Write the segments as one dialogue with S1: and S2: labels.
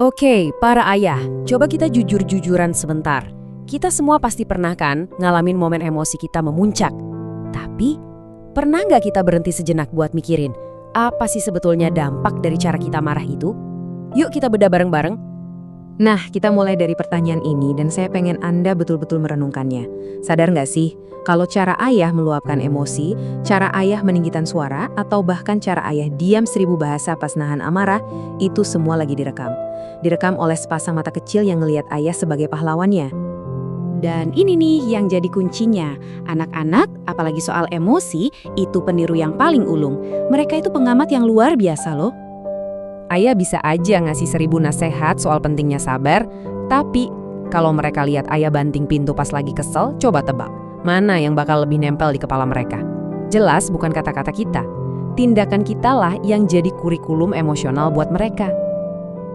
S1: Oke, para ayah, coba kita jujur-jujuran sebentar. Kita semua pasti pernah kan ngalamin momen emosi kita memuncak. Tapi, pernah nggak kita berhenti sejenak buat mikirin, apa sih sebetulnya dampak dari cara kita marah itu? Yuk kita bedah bareng-bareng.
S2: Nah, kita mulai dari pertanyaan ini dan saya pengen Anda betul-betul merenungkannya. Sadar nggak sih, kalau cara ayah meluapkan emosi, cara ayah meninggikan suara, atau bahkan cara ayah diam 1000 bahasa pas nahan amarah, itu semua lagi direkam. Direkam oleh sepasang mata kecil yang ngelihat ayah sebagai pahlawannya.
S1: Dan ini nih yang jadi kuncinya. Anak-anak, apalagi soal emosi, itu peniru yang paling ulung. Mereka itu pengamat yang luar biasa loh. Ayah bisa aja ngasih 1000 nasihat soal pentingnya sabar, tapi kalau mereka lihat ayah banting pintu pas lagi kesel, coba tebak. Mana yang bakal lebih nempel di kepala mereka? Jelas bukan kata-kata kita. Tindakan kita lah yang jadi kurikulum emosional buat mereka.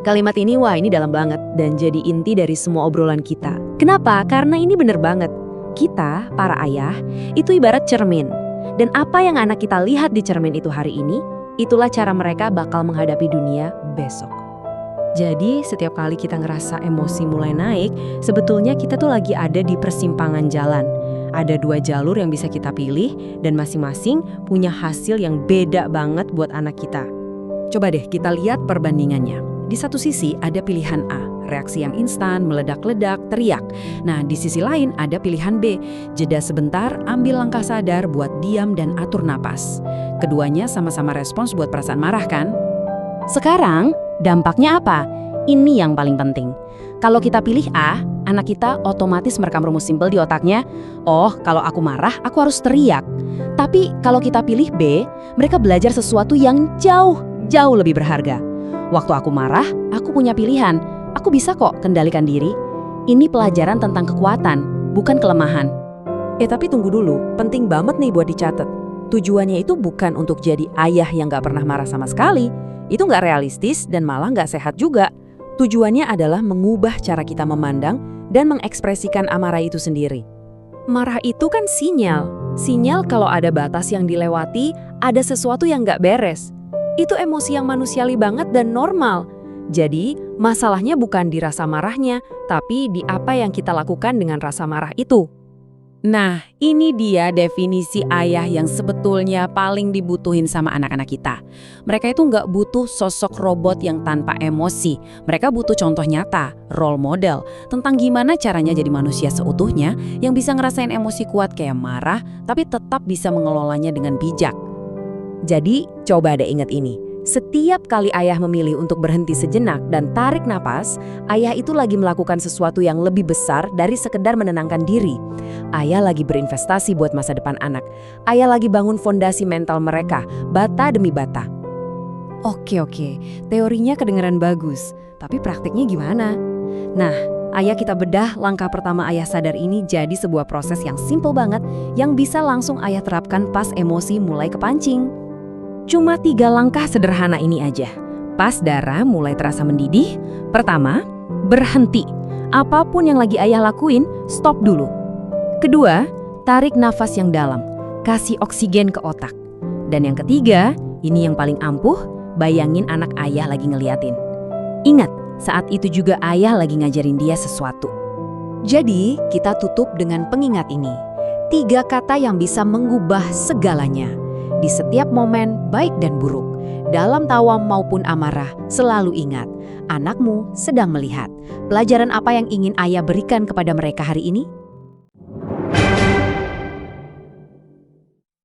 S1: Kalimat ini, wah ini dalam banget dan jadi inti dari semua obrolan kita. Kenapa? Karena ini bener banget. Kita, para ayah, itu ibarat cermin. Dan apa yang anak kita lihat di cermin itu hari ini, itulah cara mereka bakal menghadapi dunia besok. Jadi setiap kali kita ngerasa emosi mulai naik, sebetulnya kita tuh lagi ada di persimpangan jalan. Ada 2 jalur yang bisa kita pilih dan masing-masing punya hasil yang beda banget buat anak kita. Coba deh kita lihat perbandingannya. Di satu sisi ada pilihan A, reaksi yang instan, meledak-ledak, teriak. Nah, di sisi lain ada pilihan B, jeda sebentar, ambil langkah sadar buat diam dan atur napas. Keduanya sama-sama respons buat perasaan marah kan? Sekarang, dampaknya apa? Ini yang paling penting. Kalau kita pilih A, anak kita otomatis merekam rumus simpel di otaknya, oh kalau aku marah, aku harus teriak. Tapi kalau kita pilih B, mereka belajar sesuatu yang jauh lebih berharga. Waktu aku marah, aku punya pilihan. Aku bisa kok kendalikan diri. Ini pelajaran tentang kekuatan, bukan kelemahan. Tapi tunggu dulu, penting banget nih buat dicatat. Tujuannya itu bukan untuk jadi ayah yang gak pernah marah sama sekali. Itu gak realistis dan malah gak sehat juga. Tujuannya adalah mengubah cara kita memandang dan mengekspresikan amarah itu sendiri. Marah itu kan sinyal. Sinyal kalau ada batas yang dilewati, ada sesuatu yang gak beres. Itu emosi yang manusiawi banget dan normal. Jadi, masalahnya bukan di rasa marahnya, tapi di apa yang kita lakukan dengan rasa marah itu. Nah, ini dia definisi ayah yang sebetulnya paling dibutuhin sama anak-anak kita. Mereka itu nggak butuh sosok robot yang tanpa emosi. Mereka butuh contoh nyata, role model, tentang gimana caranya jadi manusia seutuhnya yang bisa ngerasain emosi kuat kayak marah, tapi tetap bisa mengelolanya dengan bijak. Jadi, coba deh ingat ini. Setiap kali ayah memilih untuk berhenti sejenak dan tarik napas, ayah itu lagi melakukan sesuatu yang lebih besar dari sekedar menenangkan diri. Ayah lagi berinvestasi buat masa depan anak. Ayah lagi bangun fondasi mental mereka, bata demi bata. Oke, teorinya kedengeran bagus, tapi praktiknya gimana? Nah, ayah kita bedah langkah pertama ayah sadar ini jadi sebuah proses yang simple banget yang bisa langsung ayah terapkan pas emosi mulai kepancing. Cuma 3 langkah sederhana ini aja. Pas darah mulai terasa mendidih, pertama, berhenti. Apapun yang lagi ayah lakuin, stop dulu. Kedua, tarik nafas yang dalam, kasih oksigen ke otak. Dan yang ketiga, ini yang paling ampuh, bayangin anak ayah lagi ngeliatin. Ingat, saat itu juga ayah lagi ngajarin dia sesuatu. Jadi, kita tutup dengan pengingat ini. 3 kata yang bisa mengubah segalanya. Di setiap momen, baik dan buruk, dalam tawa maupun amarah, selalu ingat, anakmu sedang melihat. Pelajaran apa yang ingin ayah berikan kepada mereka hari ini?